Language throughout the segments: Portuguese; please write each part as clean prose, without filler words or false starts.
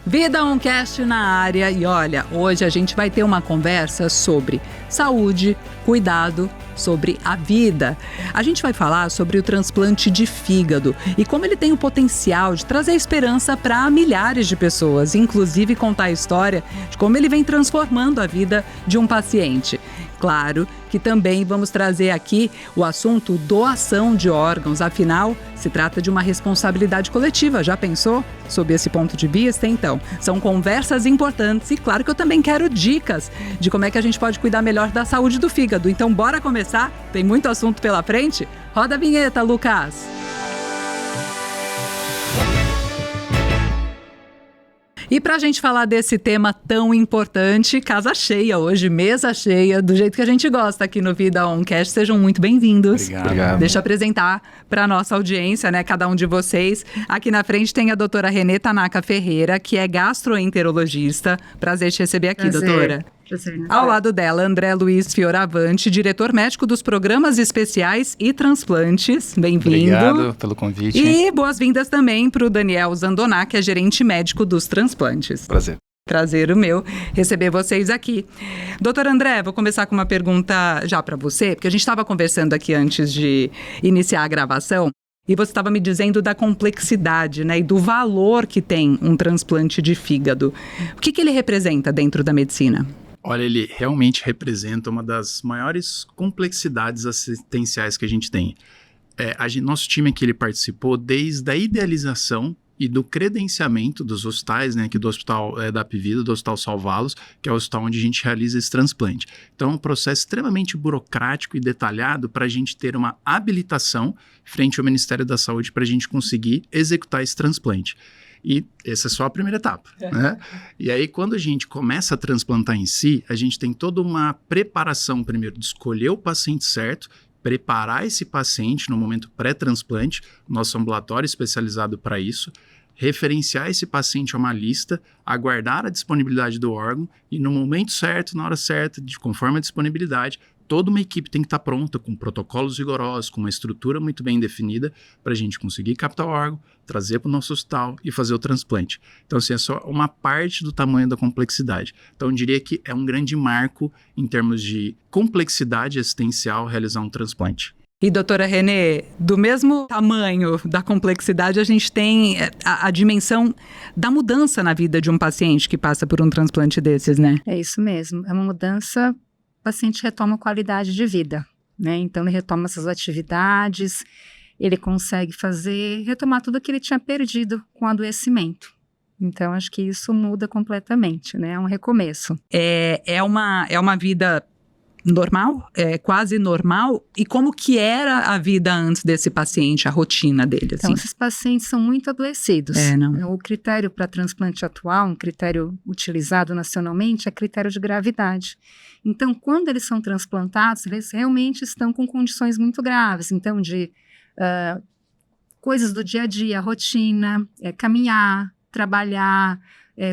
Vida Oncast na área e olha, hoje a gente vai ter uma conversa sobre saúde, cuidado, sobre a vida. A gente vai falar sobre o transplante de fígado e como ele tem o potencial de trazer esperança para milhares de pessoas, inclusive contar a história de como ele vem transformando a vida de um paciente. Claro que também vamos trazer aqui o assunto doação de órgãos, afinal, se trata de uma responsabilidade coletiva, já pensou? Sob esse ponto de vista, então, são conversas importantes e claro que eu também quero dicas de como é que a gente pode cuidar melhor da saúde do fígado. Então, bora começar? Tem muito assunto pela frente? Roda a vinheta, Lucas! E para a gente falar desse tema tão importante, casa cheia hoje, mesa cheia, do jeito que a gente gosta aqui no Vida Oncast. Sejam muito bem-vindos. Obrigado. Deixa eu apresentar para a nossa audiência, né, cada um de vocês. Aqui na frente tem a doutora Renê Tanaka Ferreira, que é gastroenterologista. Prazer te receber aqui, doutora. Ao lado dela, André Luiz Fioravante, diretor médico dos programas especiais e transplantes. Bem-vindo. Obrigado pelo convite. E boas-vindas também para o Daniel Zandoná, que é gerente médico dos transplantes. Prazer o meu receber vocês aqui. Doutor André, vou começar com uma pergunta já para você, porque a gente estava conversando aqui antes de iniciar a gravação. E você estava me dizendo da complexidade, né, e do valor que tem um transplante de fígado. O que ele representa dentro da medicina? Olha, ele realmente representa uma das maiores complexidades assistenciais que a gente tem. Nosso time aqui ele participou desde a idealização e do credenciamento dos hospitais, né, aqui do Hospital da Apivida, do Hospital Salvalos, que é o hospital onde a gente realiza esse transplante. Então, é um processo extremamente burocrático e detalhado para a gente ter uma habilitação frente ao Ministério da Saúde para a gente conseguir executar esse transplante. E essa é só a primeira etapa, né? E aí, quando a gente começa a transplantar em si, a gente tem toda uma preparação, primeiro, de escolher o paciente certo, preparar esse paciente no momento pré-transplante, nosso ambulatório especializado para isso, referenciar esse paciente a uma lista, aguardar a disponibilidade do órgão e no momento certo, na hora certa, conforme a disponibilidade, toda uma equipe tem que estar pronta, com protocolos rigorosos, com uma estrutura muito bem definida, para a gente conseguir captar o órgão, trazer para o nosso hospital e fazer o transplante. Então, assim, é só uma parte do tamanho da complexidade. Então, eu diria que é um grande marco em termos de complexidade assistencial realizar um transplante. E, doutora Renê, do mesmo tamanho da complexidade, a gente tem a dimensão da mudança na vida de um paciente que passa por um transplante desses, né? É isso mesmo, é uma mudança. O paciente retoma a qualidade de vida, né? Então, ele retoma essas atividades, ele consegue retomar tudo que ele tinha perdido com o adoecimento. Então, acho que isso muda completamente, né? É um recomeço. É uma vida normal? Quase normal? E como que era a vida antes desse paciente, a rotina dele? Assim? Então, esses pacientes são muito adoecidos. O critério para transplante atual, um critério utilizado nacionalmente, é critério de gravidade. Então, quando eles são transplantados, eles realmente estão com condições muito graves. Então, de coisas do dia a dia, rotina, caminhar, trabalhar,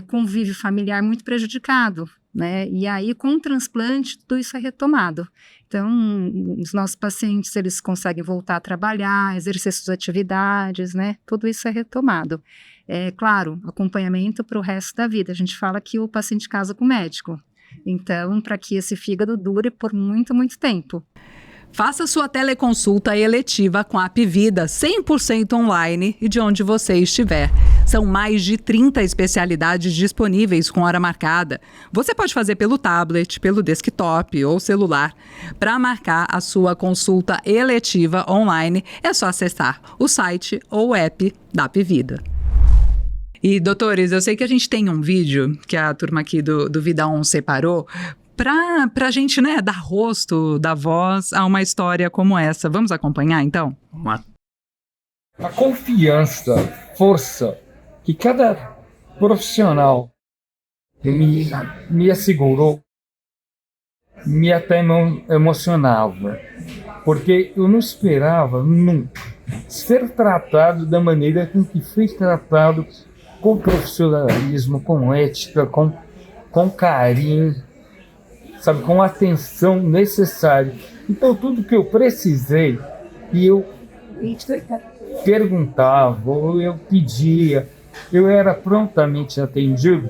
convívio familiar muito prejudicado, né? E aí, com o transplante, tudo isso é retomado. Então, os nossos pacientes, eles conseguem voltar a trabalhar, exercer suas atividades, né? Tudo isso é retomado. Claro, acompanhamento para o resto da vida. A gente fala que o paciente casa com o médico. Então, para que esse fígado dure por muito, muito tempo. Faça sua teleconsulta eletiva com a Apivida 100% online e de onde você estiver. São mais de 30 especialidades disponíveis com hora marcada. Você pode fazer pelo tablet, pelo desktop ou celular. Para marcar a sua consulta eletiva online, é só acessar o site ou o app da Apivida. E, doutores, eu sei que a gente tem um vídeo que a turma aqui do Vida On separou pra gente, né, dar rosto, dar voz a uma história como essa. Vamos acompanhar, então? Vamos lá. A confiança, força que cada profissional me assegurou me até emocionava, porque eu não esperava nunca ser tratado da maneira com que fui tratado, com profissionalismo, com ética, com carinho, sabe, com a atenção necessária. Então, tudo que eu precisei, e eu perguntava, ou eu pedia, eu era prontamente atendido,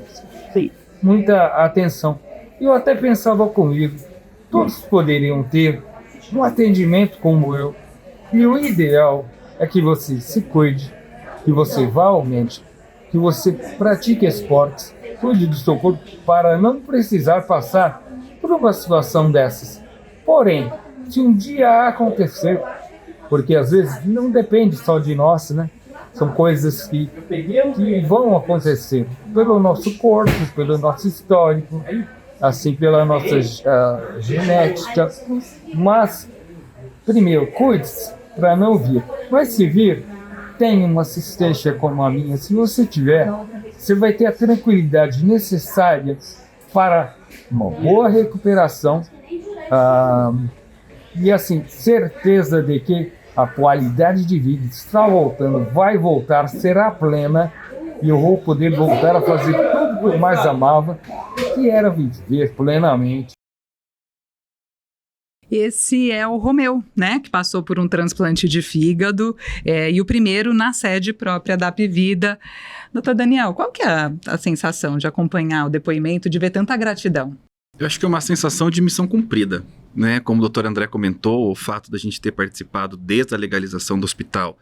muita atenção. Eu até pensava comigo, todos poderiam ter um atendimento como eu. E o ideal é que você se cuide, que você vá ao médico, que você pratique esportes, cuide do seu corpo para não precisar passar por uma situação dessas. Porém, se um dia acontecer, porque às vezes não depende só de nós, né? São coisas que vão acontecer pelo nosso corpo, pelo nosso histórico, assim pela nossa genética. Mas, primeiro, cuide-se para não vir. Mas se vir, tem uma assistência como a minha. Se você tiver, você vai ter a tranquilidade necessária para uma boa recuperação e, assim, certeza de que a qualidade de vida está voltando, vai voltar, será plena e eu vou poder voltar a fazer tudo que eu mais amava, que era viver plenamente. Esse é o Romeu, né, que passou por um transplante de fígado e o primeiro na sede própria da Apvida. Doutor Daniel, qual que é a sensação de acompanhar o depoimento, de ver tanta gratidão? Eu acho que é uma sensação de missão cumprida, né? Como o doutor André comentou, o fato da gente ter participado desde a legalização do hospital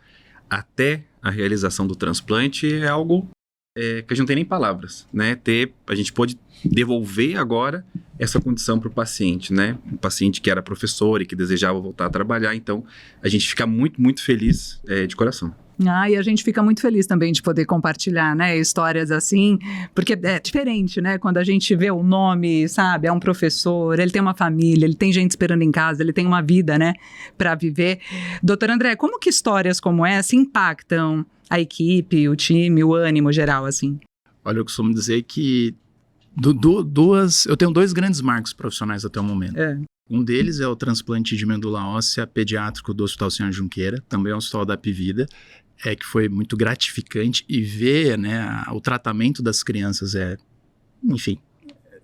até a realização do transplante é algo que a gente não tem nem palavras, né? A gente pode devolver agora essa condição para o paciente, né? Um paciente que era professor e que desejava voltar a trabalhar, então a gente fica muito, muito feliz de coração. E a gente fica muito feliz também de poder compartilhar, né, histórias assim, porque é diferente, né, quando a gente vê o nome, sabe, é um professor, ele tem uma família, ele tem gente esperando em casa, ele tem uma vida, né, para viver. Doutor André, como que histórias como essa impactam a equipe, o time, o ânimo geral, assim? Olha, eu costumo dizer que eu tenho 2 grandes marcos profissionais até o momento. Um deles é o transplante de medula óssea pediátrico do Hospital Senhor Junqueira, também é um hospital da Apvida, que foi muito gratificante, e ver, né, o tratamento das crianças enfim,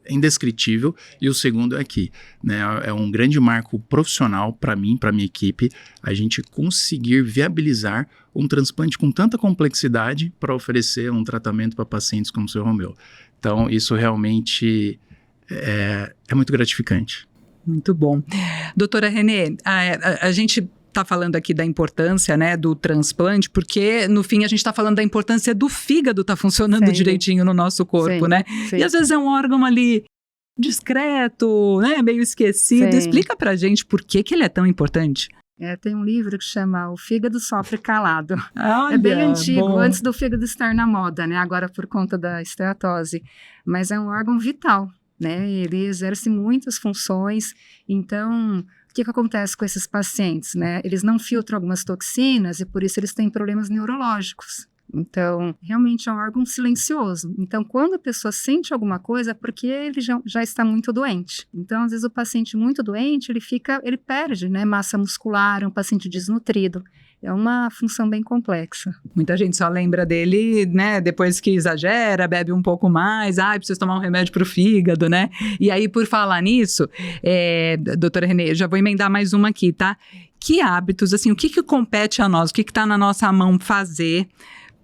indescritível. E o segundo é aqui, né, é um grande marco profissional para mim, para minha equipe, a gente conseguir viabilizar um transplante com tanta complexidade para oferecer um tratamento para pacientes como o Sr. Romeu. Então, isso realmente é muito gratificante. Muito bom. Doutora Renê, a gente está falando aqui da importância, né, do transplante, porque no fim a gente está falando da importância do fígado estar funcionando direitinho no nosso corpo, né? E às vezes é um órgão ali discreto, né, meio esquecido. Explica pra gente por que ele é tão importante. Tem um livro que chama O Fígado Sofre Calado. Olha, é bem antigo, bom. Antes do fígado estar na moda, né? Agora por conta da esteatose. Mas é um órgão vital, né? Ele exerce muitas funções. Então, o que acontece com esses pacientes, né? Eles não filtram algumas toxinas e por isso eles têm problemas neurológicos. Então, realmente é um órgão silencioso. Então, quando a pessoa sente alguma coisa, é porque ele já está muito doente. Então, às vezes o paciente muito doente, ele perde, né, massa muscular, é um paciente desnutrido. É uma função bem complexa. Muita gente só lembra dele, né, depois que exagera, bebe um pouco mais, precisa tomar um remédio para o fígado, né? E aí, por falar nisso, doutora Renê, já vou emendar mais uma aqui, tá? Que hábitos, assim, o que compete a nós, o que está na nossa mão fazer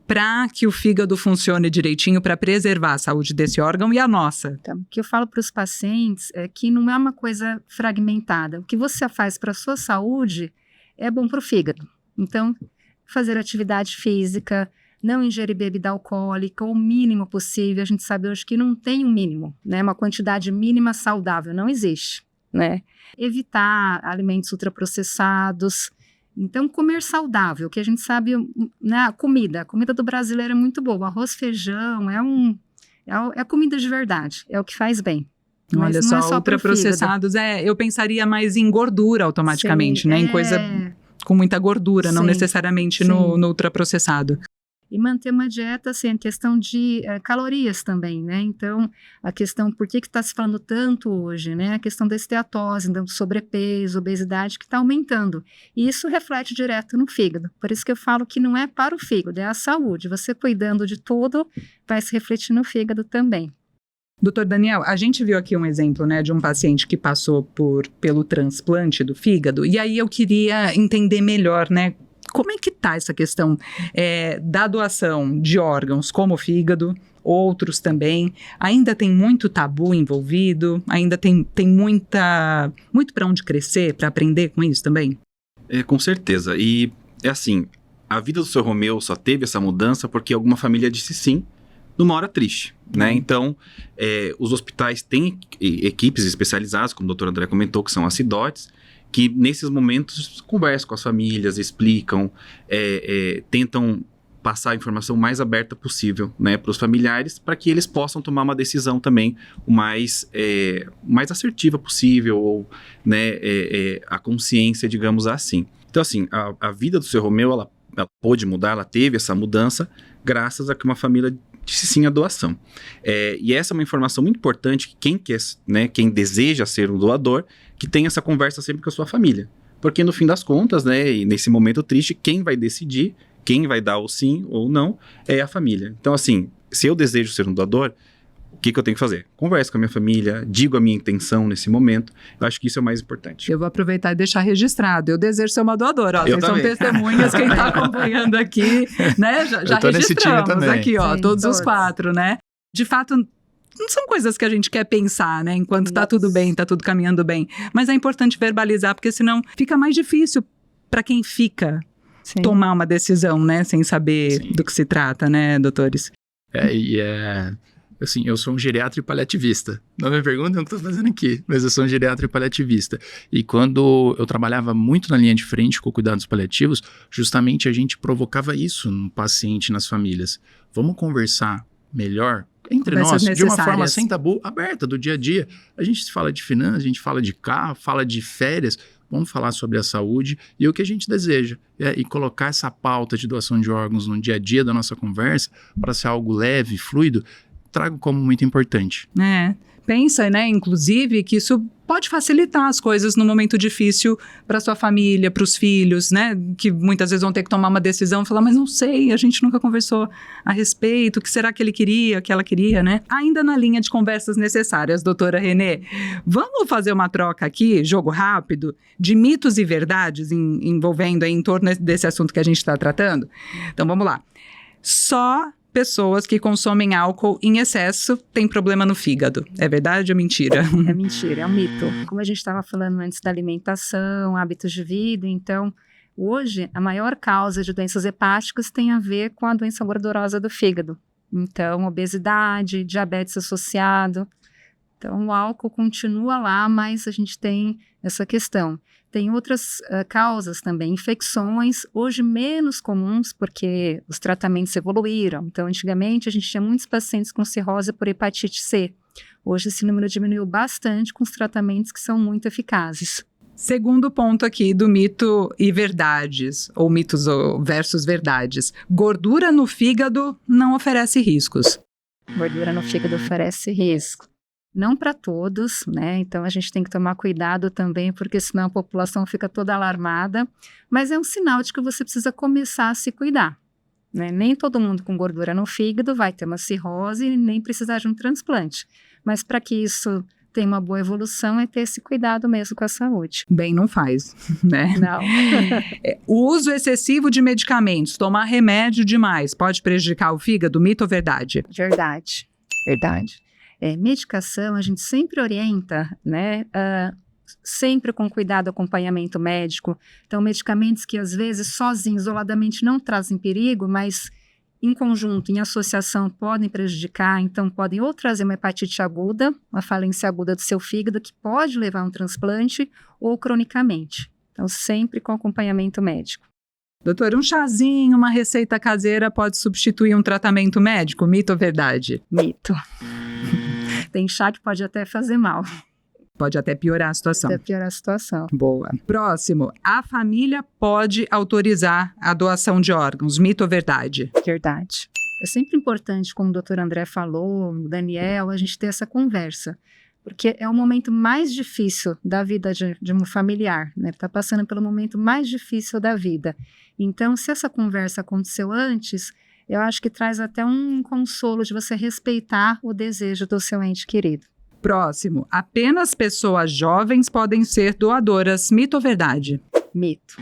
para que o fígado funcione direitinho, para preservar a saúde desse órgão e a nossa? Então, o que eu falo para os pacientes é que não é uma coisa fragmentada. O que você faz para a sua saúde é bom para o fígado. Então, fazer atividade física, não ingerir bebida alcoólica, o mínimo possível. A gente sabe hoje que não tem um mínimo, né? Uma quantidade mínima saudável não existe, né? Evitar alimentos ultraprocessados. Então, comer saudável, que a gente sabe, né, a comida do brasileiro é muito boa. Arroz, feijão, é comida de verdade, é o que faz bem. Olha só, ultraprocessados, eu pensaria mais em gordura automaticamente, né? Em coisa com muita gordura, não necessariamente no ultraprocessado. E manter uma dieta, assim, a questão de calorias também, né? Então, a questão, por que está se falando tanto hoje, né? A questão da esteatose, do sobrepeso, obesidade, que está aumentando. E isso reflete direto no fígado. Por isso que eu falo que não é para o fígado, é a saúde. Você cuidando de tudo, vai se refletir no fígado também. Doutor Daniel, a gente viu aqui um exemplo, né, de um paciente que passou pelo transplante do fígado, e aí eu queria entender melhor, né, Como é que está essa questão da doação de órgãos como o fígado, outros também? Ainda tem muito tabu envolvido? Ainda tem muito para onde crescer, para aprender com isso também? Com certeza. E é assim, a vida do Sr. Romeu só teve essa mudança porque alguma família disse sim numa hora triste, né? Então, os hospitais têm equipes especializadas, como o doutor André comentou, que são as CIDOTs, que nesses momentos conversam com as famílias, explicam, tentam passar a informação mais aberta possível, né, para os familiares, para que eles possam tomar uma decisão também o mais assertiva possível, ou, né, a consciência, digamos assim. Então, assim, a vida do Sr. Romeu, ela pôde mudar, ela teve essa mudança, graças a que uma família disse sim à doação. E essa é uma informação muito importante, que quem quer, né, quem deseja ser um doador, que tenha essa conversa sempre com a sua família. Porque no fim das contas, né, e nesse momento triste, quem vai decidir, quem vai dar o sim ou não, é a família. Então, assim, se eu desejo ser um doador, o que eu tenho que fazer? Converso com a minha família, digo a minha intenção nesse momento. Eu acho que isso é o mais importante. Eu vou aproveitar e deixar registrado. Eu desejo ser uma doadora. Vocês são testemunhas, quem está acompanhando aqui, né? Já registramos aqui, ó, sim, todos os 4, né? De fato, não são coisas que a gente quer pensar, né? Enquanto tá tudo bem, tá tudo caminhando bem. Mas é importante verbalizar, porque senão fica mais difícil para quem fica tomar uma decisão, né? Sem saber do que se trata, né, doutores? Assim, eu sou um geriatra e paliativista. Não me pergunta, eu não estou fazendo aqui, mas eu sou um geriatra e paliativista. E quando eu trabalhava muito na linha de frente com cuidados paliativos, justamente a gente provocava isso no paciente, nas famílias. Vamos conversar melhor entre nós, de uma forma sem tabu, aberta, do dia a dia. A gente fala de finanças, a gente fala de carro, fala de férias. Vamos falar sobre a saúde e o que a gente deseja. E colocar essa pauta de doação de órgãos no dia a dia da nossa conversa, para ser algo leve, fluido, trago como muito importante. Pensa, né, inclusive, que isso pode facilitar as coisas no momento difícil para sua família, para os filhos, né, que muitas vezes vão ter que tomar uma decisão e falar, mas não sei, a gente nunca conversou a respeito, o que será que ele queria, que ela queria, né? Ainda na linha de conversas necessárias, doutora Renê, vamos fazer uma troca aqui, jogo rápido, de mitos e verdades envolvendo aí em torno desse assunto que a gente está tratando? Então, vamos lá. Só pessoas que consomem álcool em excesso têm problema no fígado. É verdade ou mentira? É mentira, é um mito. Como a gente estava falando antes da alimentação, hábitos de vida, então, hoje, a maior causa de doenças hepáticas tem a ver com a doença gordurosa do fígado. Então, obesidade, diabetes associado. Então, o álcool continua lá, mas a gente tem essa questão. Tem outras causas também, infecções, hoje menos comuns, porque os tratamentos evoluíram. Então, antigamente, a gente tinha muitos pacientes com cirrose por hepatite C. Hoje, esse número diminuiu bastante com os tratamentos que são muito eficazes. Segundo ponto aqui do mito e verdades, ou mitos versus verdades. Gordura no fígado não oferece riscos. Gordura no fígado oferece risco. Não para todos, né? Então a gente tem que tomar cuidado também, porque senão a população fica toda alarmada. Mas é um sinal de que você precisa começar a se cuidar, né? Nem todo mundo com gordura no fígado vai ter uma cirrose e nem precisar de um transplante. Mas para que isso tenha uma boa evolução, é ter esse cuidado mesmo com a saúde. Bem, não faz, né? Não. O uso excessivo de medicamentos, tomar remédio demais, pode prejudicar o fígado? Mito ou verdade? Verdade. Medicação, a gente sempre orienta, né, sempre com cuidado, acompanhamento médico. Então, medicamentos que às vezes sozinhos, isoladamente, não trazem perigo, mas em conjunto, em associação, podem prejudicar. Então, podem ou trazer uma hepatite aguda, uma falência aguda do seu fígado, que pode levar a um transplante, ou cronicamente. Então, sempre com acompanhamento médico. Doutor, um chazinho, uma receita caseira pode substituir um tratamento médico? Mito ou verdade? Mito. Tem chá que pode até fazer mal. Pode até piorar a situação. Pode até piorar a situação. Boa. Próximo. A família pode autorizar a doação de órgãos. Mito ou verdade? Verdade. É sempre importante, como o doutor André falou, o Daniel, a gente ter essa conversa. Porque é o momento mais difícil da vida de um familiar, né? Está passando pelo momento mais difícil da vida. Então, se essa conversa aconteceu antes, eu acho que traz até um consolo de você respeitar o desejo do seu ente querido. Próximo. Apenas pessoas jovens podem ser doadoras. Mito ou verdade? Mito.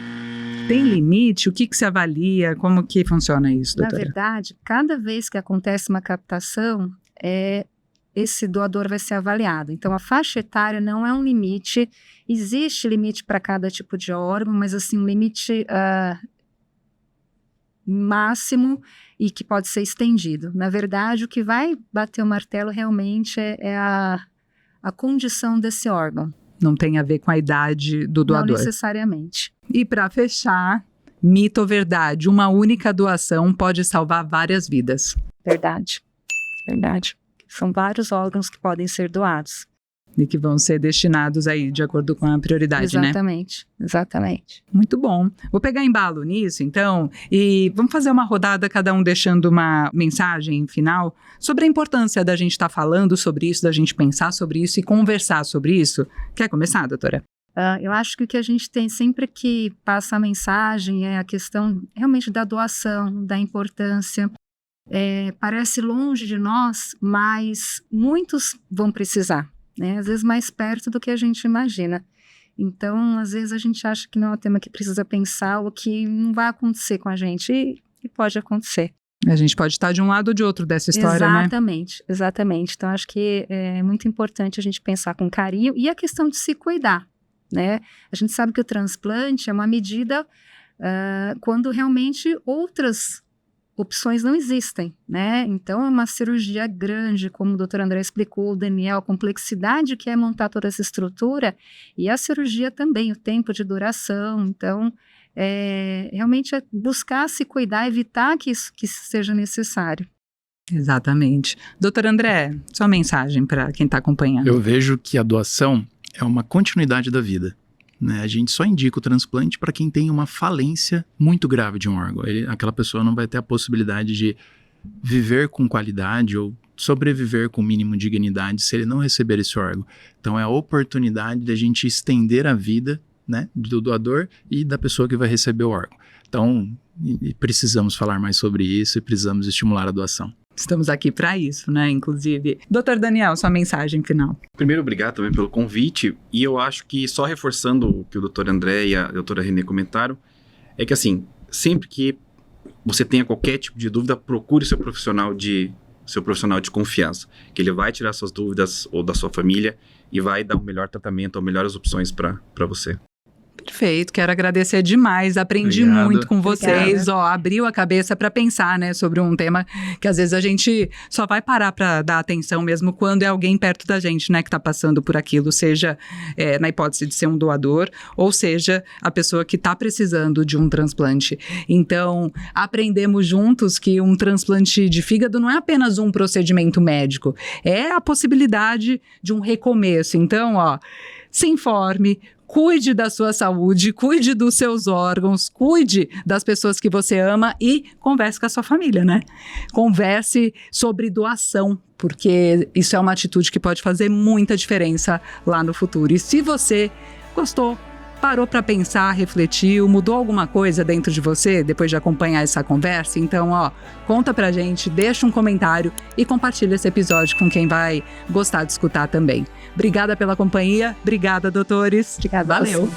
Tem limite? O que se avalia? Como que funciona isso, doutora? Na verdade, cada vez que acontece uma captação, esse doador vai ser avaliado. Então, a faixa etária não é um limite. Existe limite para cada tipo de órgão, mas assim, um limite máximo e que pode ser estendido. Na verdade, o que vai bater o martelo realmente é a condição desse órgão. Não tem a ver com a idade do doador? Não necessariamente. E para fechar, mito ou verdade? Uma única doação pode salvar várias vidas? Verdade. São vários órgãos que podem ser doados. E que vão ser destinados aí de acordo com a prioridade, Exatamente. Muito bom. Vou pegar embalo nisso, então, e vamos fazer uma rodada, cada um deixando uma mensagem final sobre a importância da gente estar falando sobre isso, da gente pensar sobre isso e conversar sobre isso. Quer começar, doutora? Eu acho que o que a gente tem sempre que passa a mensagem é a questão realmente da doação, da importância. Parece longe de nós, mas muitos vão precisar, né? Às vezes mais perto do que a gente imagina. Então, às vezes a gente acha que não é um tema que precisa pensar ou que não vai acontecer com a gente, e pode acontecer. A gente pode estar de um lado ou de outro dessa história, Exatamente. Então, acho que é muito importante a gente pensar com carinho e a questão de se cuidar, né? A gente sabe que o transplante é uma medida quando realmente outras opções não existem, né? Então, é uma cirurgia grande, como o doutor André explicou, o Daniel, a complexidade que é montar toda essa estrutura, e a cirurgia também, o tempo de duração. Então, realmente é buscar se cuidar, evitar que isso seja necessário. Exatamente. Doutor André, sua mensagem para quem está acompanhando. Eu vejo que a doação é uma continuidade da vida. Né? A gente só indica o transplante para quem tem uma falência muito grave de um órgão. Aquela pessoa não vai ter a possibilidade de viver com qualidade ou sobreviver com o mínimo de dignidade se ele não receber esse órgão. Então é a oportunidade de a gente estender a vida, né, do doador e da pessoa que vai receber o órgão. Então precisamos falar mais sobre isso e precisamos estimular a doação. Estamos aqui para isso, né, inclusive. Doutor Daniel, sua mensagem final. Primeiro, obrigado também pelo convite, e eu acho que só reforçando o que o doutor André e a doutora Renê comentaram, é que assim, sempre que você tenha qualquer tipo de dúvida, procure seu profissional de confiança, que ele vai tirar suas dúvidas ou da sua família e vai dar o melhor tratamento ou melhores opções para você. Perfeito, quero agradecer demais, aprendi muito com vocês, abriu a cabeça para pensar, né, sobre um tema que às vezes a gente só vai parar para dar atenção mesmo quando é alguém perto da gente, né, que está passando por aquilo, seja na hipótese de ser um doador, ou seja, a pessoa que está precisando de um transplante. Então, aprendemos juntos que um transplante de fígado não é apenas um procedimento médico, é a possibilidade de um recomeço. Então, se informe, cuide da sua saúde, cuide dos seus órgãos, cuide das pessoas que você ama e converse com a sua família, né? Converse sobre doação, porque isso é uma atitude que pode fazer muita diferença lá no futuro. E se você gostou, parou para pensar, refletiu, mudou alguma coisa dentro de você depois de acompanhar essa conversa? Então, conta pra gente, deixa um comentário e compartilha esse episódio com quem vai gostar de escutar também. Obrigada pela companhia, obrigada, doutores. Obrigada. Valeu.